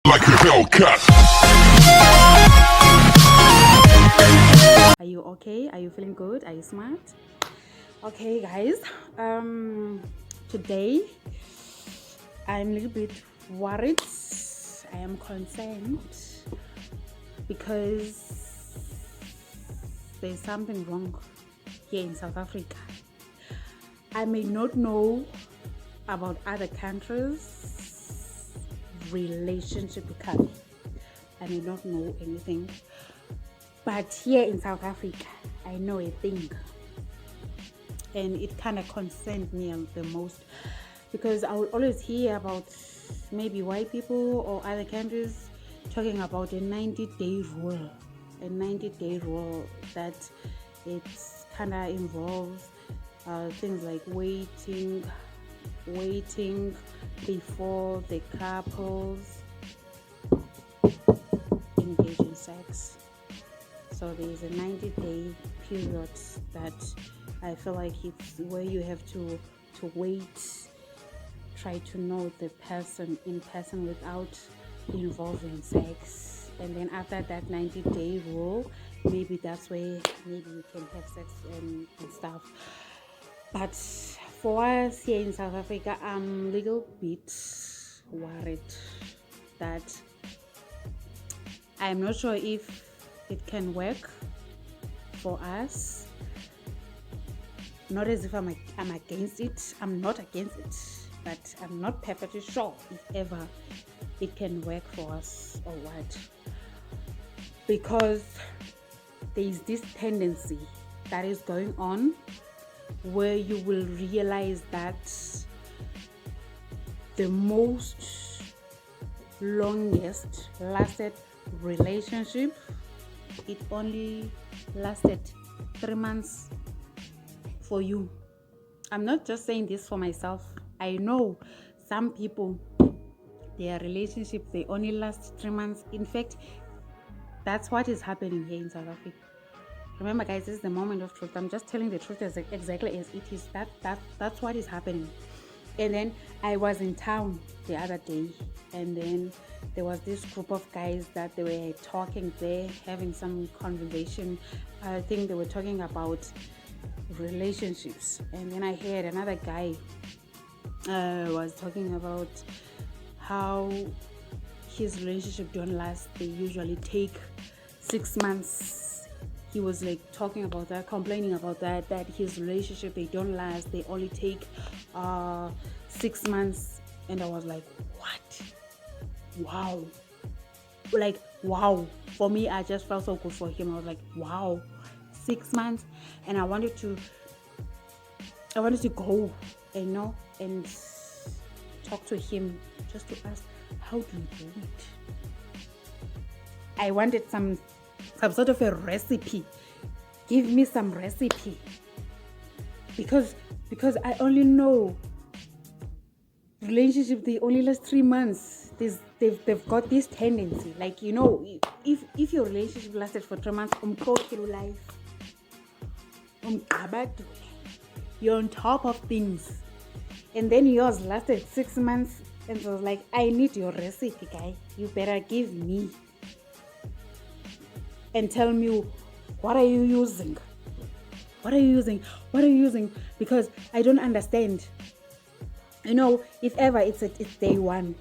like a Hellcat. Are you okay? Are you feeling good? Are you smart? Okay, guys. Today I'm a little bit worried. I am concerned because there's something wrong here in South Africa. I may not know about other countries' relationship with color. I may not know anything. But here in South Africa, I know a thing. And it kind of concerned me the most because I would always hear about maybe white people or other countries talking about a 90-day rule. A 90-day rule that it kind of involves things like waiting before the couples engage in sex. So there's a 90-day period that I feel like it's where you have to wait, try to know the person in person without involving sex. And then after that 90-day rule, maybe that's where maybe you can have sex and stuff. But for us here in South Africa, I'm a little bit worried that I'm not sure if it can work for us. Not as if I'm against it. I'm not against it, but I'm not perfectly sure if ever it can work for us or what. Because there is this tendency that is going on where you will realize that the most longest lasted relationship, it only lasted 3 months for you. I'm not just saying this for myself. I know some people, their relationship, they only last 3 months. In fact, that's what is happening here in South Africa. Remember, guys, this is the moment of truth. I'm just telling the truth exactly as it is. That's what is happening. And then I was in town the other day, and then there was this group of guys that they were talking there, having some conversation. I think they were talking about relationships. And then I heard another guy was talking about how his relationship don't last. They usually take 6 months. He was like talking about that, complaining about that his relationship, they don't last. They only take 6 months. And I was like, what? Wow. Like, wow. For me, I just felt so good for him. I was like, wow, 6 months. And I wanted to go, and talk to him just to ask, how do you do it? I wanted some sort of a recipe. Give me some recipe. Because I only know relationship, they only last 3 months. They've got this tendency, like, if your relationship lasted for 3 months, you're on top of things. And then yours lasted 6 months, and so I was like, I need your recipe, guy. You better give me and tell me, what are you using? Because I don't understand. If ever it's day one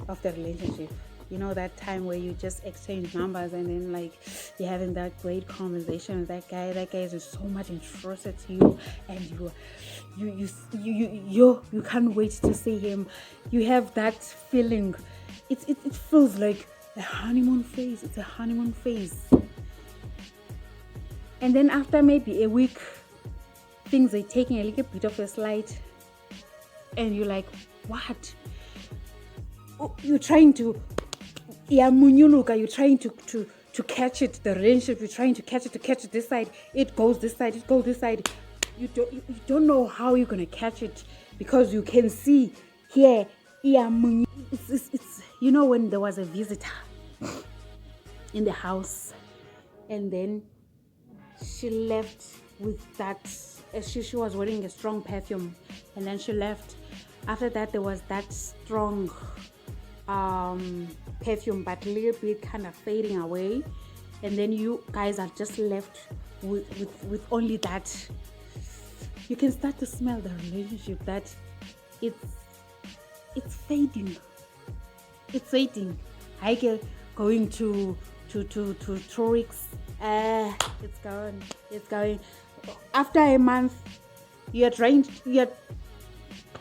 of the relationship, that time where you just exchange numbers, and then like you're having that great conversation with that guy is just so much interested to you, and you can't wait to see him. You have that feeling. It feels like a honeymoon phase. It's a honeymoon phase. And then after maybe a week, things are taking a little bit of a slide, and you're like, what? Oh, you're trying to you're trying to catch it, the relationship. You're trying to catch it this side. It goes this side. You don't know how you're gonna catch it, because you can see here. It's when there was a visitor in the house, and then she left with that. She was wearing a strong perfume, and then she left. After that, there was that strong perfume, but a little bit kind of fading away, and then you guys are just left with only that. You can start to smell the relationship that it's fading. It's fading. I get going to 2 weeks. It's gone. It's going. After a month, you're trying.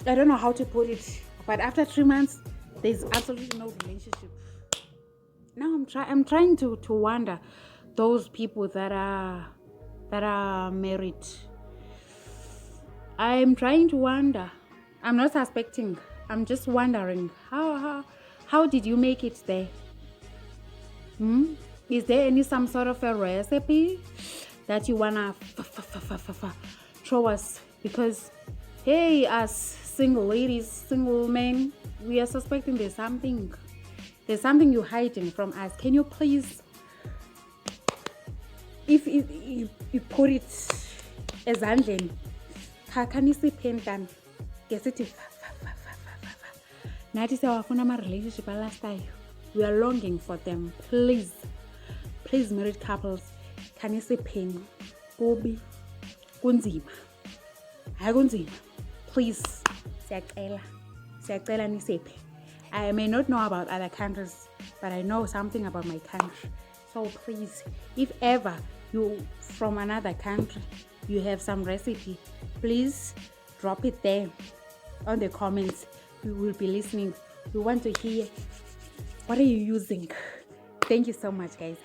I don't know how to put it, but after 3 months, there's absolutely no relationship. Now I'm trying to wonder those people that are married. I'm trying to wonder. I'm not suspecting. I'm just wondering how did you make it there? Is there some sort of a recipe that you wanna show us? Because hey, as single ladies, single men, we are suspecting there's something you're hiding from us. Can you please, if you put it ezandleni, khanisiphendani ngesithi nathi siyawafuna ama-relationship alastayo. We are longing for them. Please married couples, khanisipheni kubi kunzima, hayi kunzima. Please, siyacela nisiphe. I may not know about other countries, but I know something about my country. So please, if ever you from another country, you have some recipe, please drop it there on the comments. We will be listening. We want to hear what are you using. Thank you so much, guys.